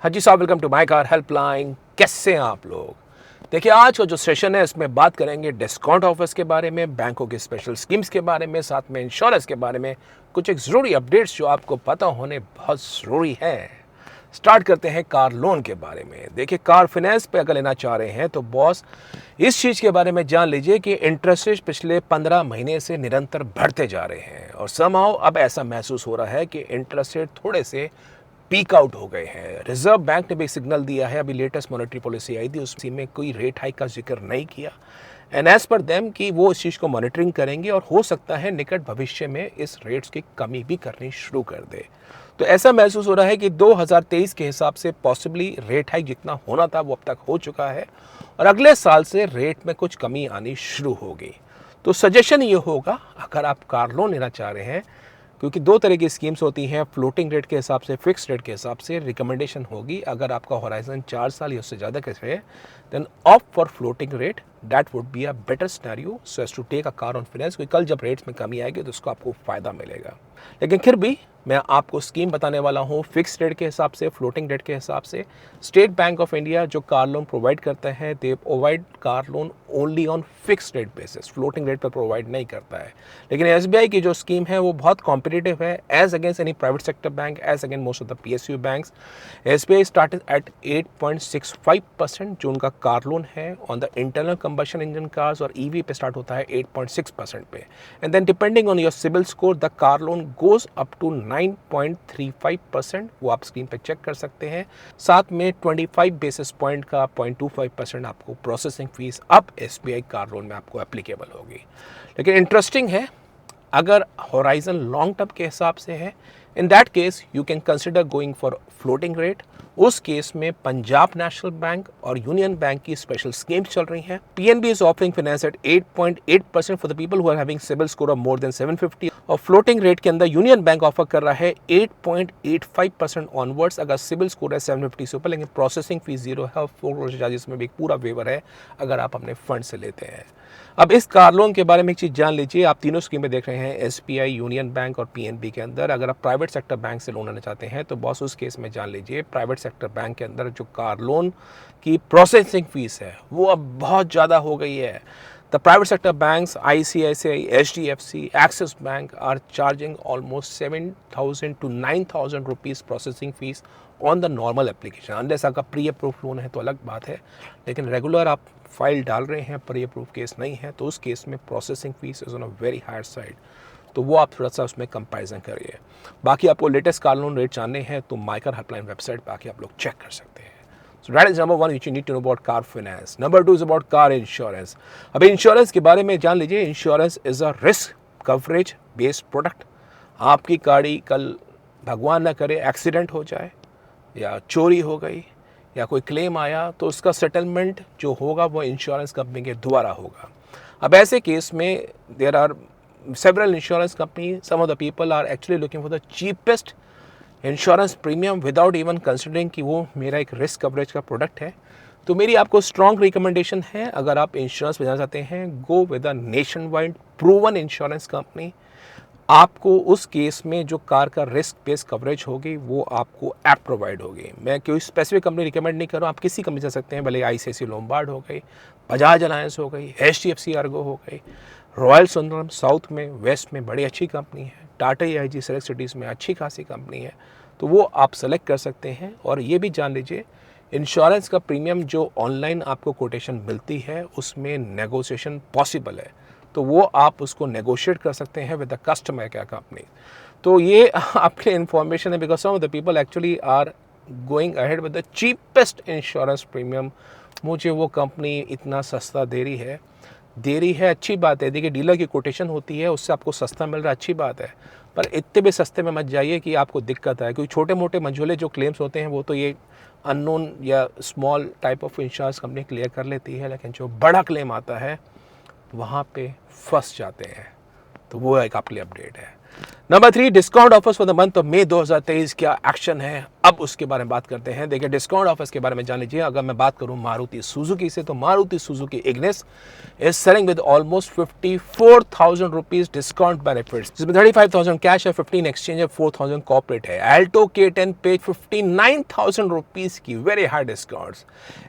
हाँ जी साहब, welcome to my car helpline. कैसे हैं आप लोग? देखिए, आज का जो सेशन है इसमें बात करेंगे डिस्काउंट ऑफर्स के बारे में, बैंकों के स्पेशल स्कीम्स के बारे में, साथ में इंश्योरेंस के बारे में, कुछ एक ज़रूरी अपडेट्स जो आपको पता होने बहुत ज़रूरी है। स्टार्ट करते हैं कार लोन के बारे में। देखिए, कार फाइनेंस पे अगर लेना चाह रहे हैं तो बॉस इस चीज़ के बारे में जान लीजिए कि इंटरेस्ट रेट पिछले 15 महीने से निरंतर बढ़ते जा रहे हैं और समहाउ अब ऐसा महसूस हो रहा है कि इंटरेस्ट रेट थोड़े से पीक आउट हो गए हैं। रिजर्व बैंक ने भी सिग्नल दिया है, अभी लेटेस्ट मॉनेटरी पॉलिसी आई थी उसी में कोई रेट हाइक का जिक्र नहीं किया। एंड एज पर देम कि वो इस चीज़ को मॉनिटरिंग करेंगे और हो सकता है निकट भविष्य में इस रेट्स की कमी भी करनी शुरू कर दे। तो ऐसा महसूस हो रहा है कि 2023 के हिसाब से पॉसिबली रेट हाइक जितना होना था वो अब तक हो चुका है और अगले साल से रेट में कुछ कमी आनी शुरू होगी। तो सजेशन ये होगा, अगर आप कार लोन लेना चाह रहे हैं, क्योंकि दो तरह की स्कीम्स होती हैं, फ्लोटिंग रेट के हिसाब से, फिक्स रेट के हिसाब से, रिकमेंडेशन होगी अगर आपका होराइजन 4 साल या उससे ज़्यादा का है, then opt for floating rate. That would be a better scenario so as to take a car on finance, क्योंकि कल जब रेट्स में कमी आएगी तो उसको आपको फ़ायदा मिलेगा। लेकिन फिर भी मैं आपको स्कीम बताने वाला हूँ फिक्स रेट के हिसाब से, फ्लोटिंग रेट के हिसाब से। स्टेट बैंक ऑफ इंडिया जो कार लोन प्रोवाइड करता है, they provide car loan only on fix rate basis, floating rate पर प्रोवाइड नहीं करता है। लेकिन एसबीआई की जो स्कीम है वो बहुत कॉम्पिटिटिव है as against any private sector bank, as against most of the PSU banks. SBI started at 8.65% जो उनका कार लोन है on the internal combustion engine cars, और ईवी पे स्टार्ट होता है 8.6% पे। And then depending on your CIBIL score the car loan goes up to 9.35%, वो आप स्क्रीन पे चेक कर सकते हैं। साथ में 25 बेसिस पॉइंट का 0.25% आपको प्रोसेसिंग फीस अब एसबीआई कार लोन में आपको एप्लीकेबल होगी। लेकिन इंटरेस्टिंग है, अगर होराइजन लॉन्ग टर्म के हिसाब से है, in that case you can consider going for floating rate. उस केस में पंजाब नेशनल बैंक और यूनियन बैंक की स्पेशल स्कीम्स चल रही हैं। PNB is offering finance at 8.8% for the people who are having CIBIL score of more than 750, और floating rate के अंदर यूनियन बैंक ऑफर कर रहा है 8.85% ऑनवर्ड्स अगर सिबिल स्कोर है 750 से ऊपर। लेकिन प्रोसेसिंग फीस जीरो है और फोरक्लोजर चार्जेस में भी एक पूरा वेवर है अगर आप अपने फंड से लेते हैं। अब इस कार लोन के बारे में एक चीज़ जान लीजिए, आप तीनों स्कीमें देख रहे हैं एसबीआई, यूनियन बैंक और पीएनबी के अंदर। अगर आप प्राइवेट सेक्टर बैंक से लोन लेना चाहते हैं तो बॉस उस केस में जान लीजिए प्राइवेट सेक्टर बैंक के अंदर जो कार लोन की प्रोसेसिंग फीस है वो अब बहुत ज़्यादा हो गई है। The private sector banks ICICI, HDFC, Axis Bank are charging almost 7,000 to 9,000 rupees processing fees on the normal application. Unless आपका प्री अप्रूव लोन है तो अलग बात है, लेकिन रेगुलर आप फाइल डाल रहे हैं, प्री अप्रूव केस नहीं है, तो उस केस में processing fees is on a very higher side. तो वो आप थोड़ा सा उसमें कंपैरिजन करिए। बाकी आपको लेटेस्ट कार लोन रेट जानने हैं तो माइकर हेल्पलाइन वेबसाइट पर आके आप लोग चेक कर सकते हैं। So that is number one which you need to know about car finance. Number two is about car insurance. अब इंश्योरेंस के बारे में जान लीजिए, insurance is a risk coverage based product. आपकी गाड़ी कल भगवान ना करे एक्सीडेंट हो जाए या चोरी हो गई या कोई क्लेम आया तो उसका सेटलमेंट जो होगा वो इंश्योरेंस कंपनी के द्वारा होगा। अब ऐसे केस में there are several insurance company, some of the people are actually looking for the cheapest insurance premium without even considering कि वो मेरा एक रिस्क कवरेज का प्रोडक्ट है। तो मेरी आपको स्ट्रॉन्ग रिकमेंडेशन है, अगर आप इंश्योरेंस में जाना चाहते हैं, go with a nation wide proven insurance company. आपको उस केस में जो कार का रिस्क बेस्ड कवरेज होगी वो आपको ऐप प्रोवाइड होगी। मैं कोई स्पेसिफिक कंपनी रिकमेंड नहीं कर रहा हूँ, आप किसी कंपनी जा सकते हैं, भले आईसीआईसीआई लोम्बार्ड हो गई, बजाज अलायंस हो गई, एचडीएफसी अर्गो हो गई, रॉयल सुंदरम साउथ में, वेस्ट में बड़ी अच्छी कंपनी है, टाटा एआईजी सेलेक्ट सिटीज़ में अच्छी खासी कंपनी है, तो वो आप सेलेक्ट कर सकते हैं। और ये भी जान लीजिए इंश्योरेंस का प्रीमियम जो ऑनलाइन आपको कोटेशन मिलती है उसमें नेगोशिएशन पॉसिबल है, तो वो आप उसको नेगोशिएट कर सकते हैं with the customer care company. तो ये आपके इन्फॉर्मेशन है, because some of the people actually are going ahead with the cheapest insurance premium. मुझे वो कंपनी इतना सस्ता दे रही है, अच्छी बात है। देखिए, डीलर की कोटेशन होती है, उससे आपको सस्ता मिल रहा है, अच्छी बात है, पर इतने भी सस्ते में मत जाइए कि आपको दिक्कत आए, क्योंकि छोटे मोटे मंझोले जो क्लेम्स होते हैं वो तो ये अननोन या small type of insurance company clear कर लेती है, लेकिन जो बड़ा क्लेम आता है वहाँ पे फंस जाते हैं। तो वो एक आपके लिए अपडेट है। Number 3, discount offers for the month of May 2023 क्या एक्शन है, अब उसके बारे में बात करते हैं। देखिए डिस्काउंट ऑफर्स के बारे में जान लीजिए। अगर मैं बात करूं मारुति सुजुकी से, तो Maruti Suzuki Ignis is selling with almost 54,000 rupees discount benefits, जिसमें 35,000 कैश है, 15 एक्सचेंज है, 4,000 कॉर्पोरेट है। एल्टो K10 पे 59,000 रुपीज की वेरी हाई डिस्काउंट्स।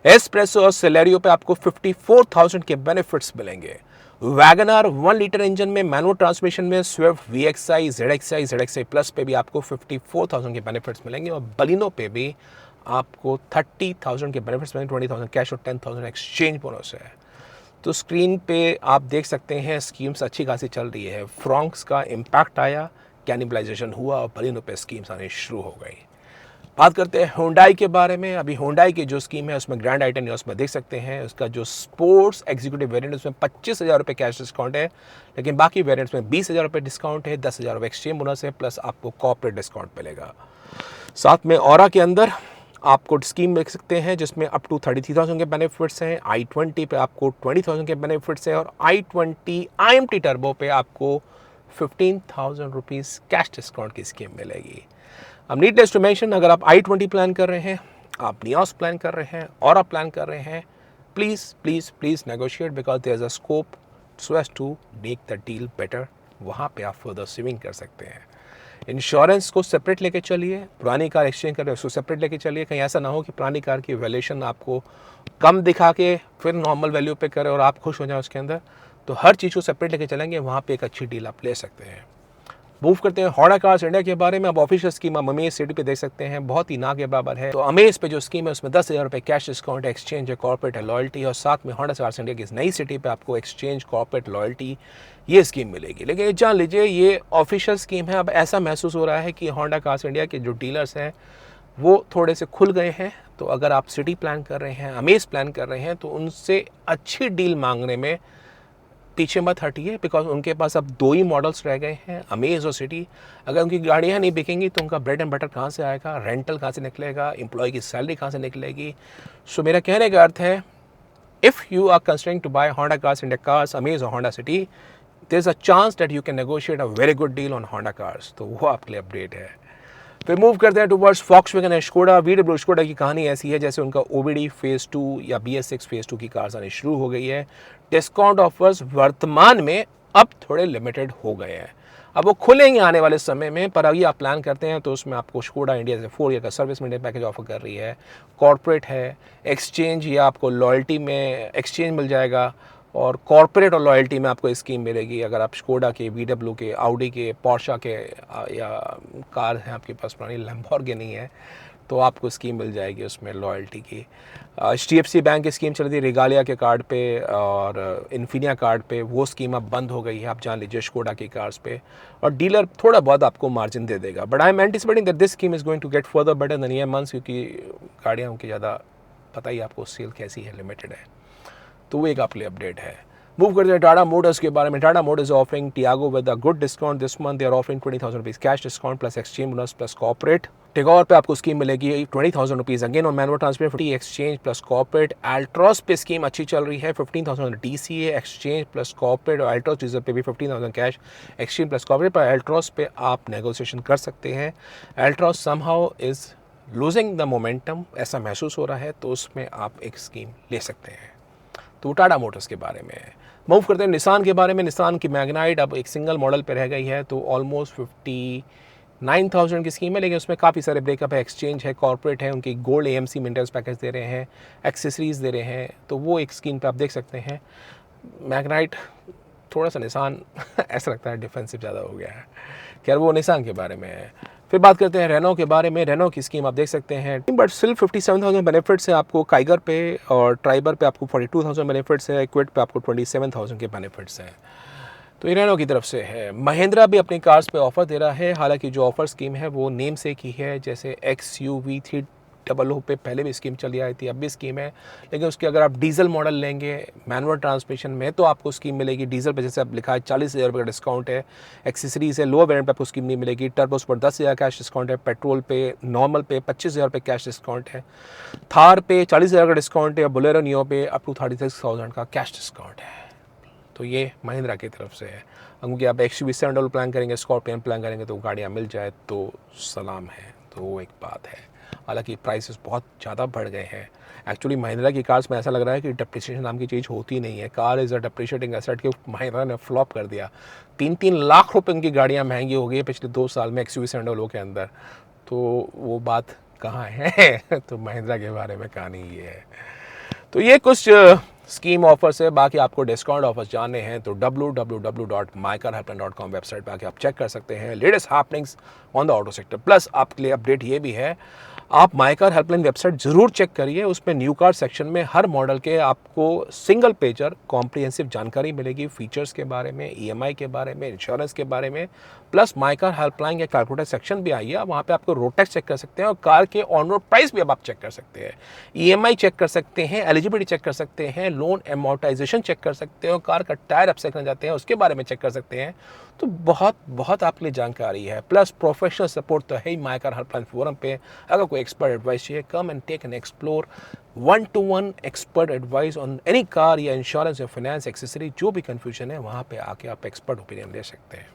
एस्प्रेसो और सेलेरियो पे आपको 54,000 के बेनिफिट्स मिलेंगे। वैगनआर 1 लीटर इंजन में मैनुअल ट्रांसमिशन में स्विफ्ट VXI, ZXI प्लस पे भी आपको 54,000 के बेनिफिट्स मिलेंगे। और बलिनो पे भी आपको 30,000 के बेनिफिट्स मिलेंगे, 20,000 कैश और 10,000 एक्सचेंज बोनस है। तो स्क्रीन पे आप देख सकते हैं स्कीम्स अच्छी खासी चल रही है। फ्रॉन्क्स का इम्पैक्ट आया, कैनिबलाइजेशन हुआ और बलिनो पे स्कीम्स आने शुरू हो गई। बात करते हैं हुंडई के बारे में। अभी हुंडई की जो स्कीम है उसमें ग्रैंड आइटन या उसमें देख सकते हैं उसका जो स्पोर्ट्स एग्जीक्यूटिव वेरिएंट उसमें 25,000 रुपये कैश डिस्काउंट है, लेकिन बाकी वेरिएंट्स में 20,000 रुपये डिस्काउंट है, 10,000 रुपये एक्सचेंज बोनस है, प्लस आपको कॉर्पोरेट डिस्काउंट मिलेगा। साथ में ऑरा के अंदर आपको स्कीम देख सकते हैं जिसमें अप टू 33,000 के बेनिफिट्स हैं। i20 पे आपको 20,000 के बेनिफिट्स हैं और i20 IMT टर्बो पे आपको 15,000 रुपीज़ कैश डिस्काउंट की स्कीम मिलेगी। अब नीडलेस टू मेंशन, अगर आप i20 प्लान कर रहे हैं, आप नियोस प्लान कर रहे हैं और आप प्लान कर रहे हैं, please please please negotiate because there is a scope so as to make the deal better. वहाँ पे आप फर्दर सेविंग कर सकते हैं। इंश्योरेंस को सेपरेट लेके चलिए, पुरानी कार एक्सचेंज कर रहे हो उसको सेपरेट लेके चलिए। कहीं ऐसा ना हो कि पुरानी कार की वैल्यूएशन आपको कम दिखा के फिर नॉर्मल वैल्यू पे करे और आप खुश हो जाए उसके अंदर। तो हर चीज़ को सेपरेट लेके चलेंगे, वहाँ पे एक अच्छी डील आप ले सकते हैं। मूव करते हैं होंडा कार्स इंडिया के बारे में। अब ऑफिशियल स्कीम आप अमेज सिटी पे देख सकते हैं, बहुत ही ना के बराबर है। तो अमेज पे जो स्कीम है उसमें 10,000 रुपये कैश डिस्काउंट है, एक्सचेंज है, कॉर्पोरेट है, लॉयल्टी, और साथ में होंडा कार्स इंडिया की इस नई सिटी पे आपको एक्सचेंज, कॉर्पोरेट, लॉयल्टी ये स्कीम मिलेगी। लेकिन ये जान लीजिए ये ऑफिशियल स्कीम है। अब ऐसा महसूस हो रहा है कि होंडा कार्स इंडिया के जो डीलर्स हैं वो थोड़े से खुल गए हैं। तो अगर आप सिटी प्लान कर रहे हैं, अमेज प्लान कर रहे हैं, तो उनसे अच्छी डील मांगने में पीछे मत हटिए, बिकॉज उनके पास अब 2 ही मॉडल्स रह गए हैं, अमेज और सिटी। अगर उनकी गाड़ियाँ नहीं बिकेंगी तो उनका ब्रेड एंड बटर कहाँ से आएगा, रेंटल कहाँ से निकलेगा, एम्प्लॉय की सैलरी कहाँ से निकलेगी। सो मेरा कहने का अर्थ है, if you are considering to buy Honda cars India cars, amaze और Honda City, there is a chance that you can negotiate a very good deal on Honda cars. तो वो आपके लिए अपडेट है। फिर मूव करते हैं towards Volkswagen and Skoda. VW Skoda की कहानी ऐसी है जैसे उनका OBD फेज़ 2 या BS6 फेज़ 2 की कार्स आनी शुरू हो गई है। डिस्काउंट ऑफर्स वर्तमान में अब थोड़े लिमिटेड हो गए हैं। अब वो खुलेंगे आने वाले समय में, पर अभी आप प्लान करते हैं तो उसमें आपको स्कोडा इंडिया से 4 ईयर का सर्विस मेंटेन पैकेज ऑफर कर रही है, कॉर्पोरेट है, एक्सचेंज या आपको लॉयल्टी में एक्सचेंज मिल जाएगा, और कॉर्पोरेट और लॉयल्टी में आपको स्कीम मिलेगी। अगर आप स्कोडा के, VW के, ऑडी के, पोर्शा के या कार हैं आपके पास पुरानी, लैम्बोर्गिनी है, तो आपको स्कीम मिल जाएगी उसमें लॉयल्टी की। HDFC बैंक की स्कीम चल रही थी रेगालिया के कार्ड पे और इन्फिनिया कार्ड पे, वो स्कीम अब बंद हो गई है, आप जान लीजिए, स्कोडा की कार्स पे। और डीलर थोड़ा बहुत आपको मार्जिन दे देगा, but I am anticipating that this scheme is going to get further better than year months, क्योंकि गाड़ियाँ उनकी ज़्यादा पता ही आपको सेल कैसी है, लिमिटेड है। तो वो एक आपके लिए अपडेट है। मूव करते हैं टाटा मोटर्स के बारे में। Tata Motors offering Tiago with a good discount this month. They are offering 20,000 rupees cash discount plus exchange bonus plus corporate. Tigor पे आपको स्कीम मिलेगी 20,000 रुपीज़ अगेन और manual transfer, 50 exchange plus corporate. Altroz पे scheme अच्छी चल रही है, 15,000 DCA exchange plus corporate, और अल्ट्रॉस डीजल पे भी 15,000 कैश एक्सचेंज प्लस कॉर्पोरेट। पर अल्ट्रॉस पे आप नेगोशिएशन कर सकते हैं। Altroz somehow is losing the momentum, ऐसा महसूस हो रहा है, तो उसमें आप एक स्कीम ले सकते हैं। तो टाटा मोटर्स के बारे में है। मूव करते हैं निसान के बारे में। निसान की मैग्नाइट अब एक सिंगल मॉडल पे रह गई है, तो ऑलमोस्ट 59,000 की स्कीम है, लेकिन उसमें काफ़ी सारे ब्रेकअप है, एक्सचेंज है, कॉर्पोरेट है, उनकी गोल्ड AMC मेंटेनेंस पैकेज दे रहे हैं, एक्सेसरीज़ दे रहे हैं, तो वो एक स्कीम पे आप देख सकते हैं। मैग्नाइट थोड़ा सा निसान ऐसा लगता है डिफेंसिव ज़्यादा हो गया है। खैर वो निसान के बारे में है। फिर बात करते हैं रेनो के बारे में। रेनो की स्कीम आप देख सकते हैं, बट स्टिल 57,000 बेनिफिट्स है आपको काइगर पे, और ट्राइबर पे आपको 42,000 बेनिफिट्स है, क्विड पे आपको 27,000 के बेनिफिट्स हैं। तो ये रेनो की तरफ से है। महिंद्रा भी अपनी कार्स पे ऑफर दे रहा है, हालांकि जो ऑफर स्कीम है वो नेम से की है, जैसे XUV300 पे पहले भी स्कीम चली आई थी, अब भी स्कीम है, लेकिन उसके अगर आप डीजल मॉडल लेंगे मैनुअल ट्रांसमिशन में तो आपको स्कीम मिलेगी। डीजल पे जैसे अब लिखा है 40,000 रुपये का डिस्काउंट है, एक्सेसरीज है, लोअर वेरिएंट पे आपको स्कीम नहीं मिलेगी, टर्बोस पर 10,000 कैश डिस्काउंट है, पेट्रोल पे नॉर्मल पे 25,000 रुपये कैश डिस्काउंट है, थार पे 40,000 का डिस्काउंट है, बोलेरो नियो पे अप टू 36,000 का कैश डिस्काउंट है। तो ये महिंद्रा की तरफ से है। क्योंकि आप XUV700 प्लान करेंगे, स्कॉर्पियन प्लान करेंगे तो गाड़ियाँ मिल जाए तो सलाम है, तो वो एक बात है। हालांकि प्राइसेस बहुत ज़्यादा बढ़ गए हैं। एक्चुअली महिंद्रा की कार्स में ऐसा लग रहा है कि डेप्रिसिएशन नाम की चीज़ होती नहीं है। Car is a depreciating asset कि महिंद्रा ने फ्लॉप कर दिया। 3-3 लाख रुपए उनकी गाड़ियाँ महंगी हो गई है पिछले 2 साल में XUV700 के अंदर। तो वो बात कहाँ है तो महिंद्रा के बारे में कहानी ये है। तो ये कुछ स्कीम ऑफर्स है। बाकी आपको डिस्काउंट ऑफर्स जानने हैं तो www.mycarhelpline.com वेबसाइट पर आके आप चेक कर सकते हैं latest happenings on the auto sector. Plus आपके लिए अपडेट ये भी है, आप माई कार हेल्पलाइन वेबसाइट ज़रूर चेक करिए। उसमें न्यू कार सेक्शन में हर मॉडल के आपको सिंगल पेजर कॉम्प्रिहेंसिव जानकारी मिलेगी, फीचर्स के बारे में, EMI के बारे में, इंश्योरेंस के बारे में। प्लस माई कार हेल्पलाइन या कैलकुलेटर सेक्शन भी आई है, वहाँ पे आपको रोड टैक्स चेक कर सकते हैं और कार के ऑन रोड प्राइस भी अब आप चेक कर सकते हैं, EMI चेक कर सकते हैं, एलिजिबिलिटी चेक कर सकते हैं, लोन एमोर्टाइजेशन चेक कर सकते हैं और कार का टायर अपसेट करना चाहते हैं उसके बारे में चेक कर सकते हैं। तो बहुत आपके लिए जानकारी है। प्लस प्रोफेशनल सपोर्ट तो है ही माई कार हेल्पलाइन फोरम पे। अगर कोई एक्सपर्ट एडवाइस चाहिए, come and take and explore 1-to-1 expert advice on any car या इंश्योरेंस या फाइनेंस एक्सेसरी। जो भी कंफ्यूजन है वहाँ पे आके आप एक्सपर्ट ओपिनियन ले सकते हैं।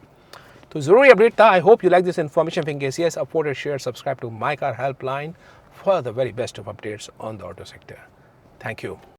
तो ज़रूरी अपडेट था। I hope you like this information. In case yes, afford share, subscribe to my car helpline for the very best of updates on the auto sector. Thank you.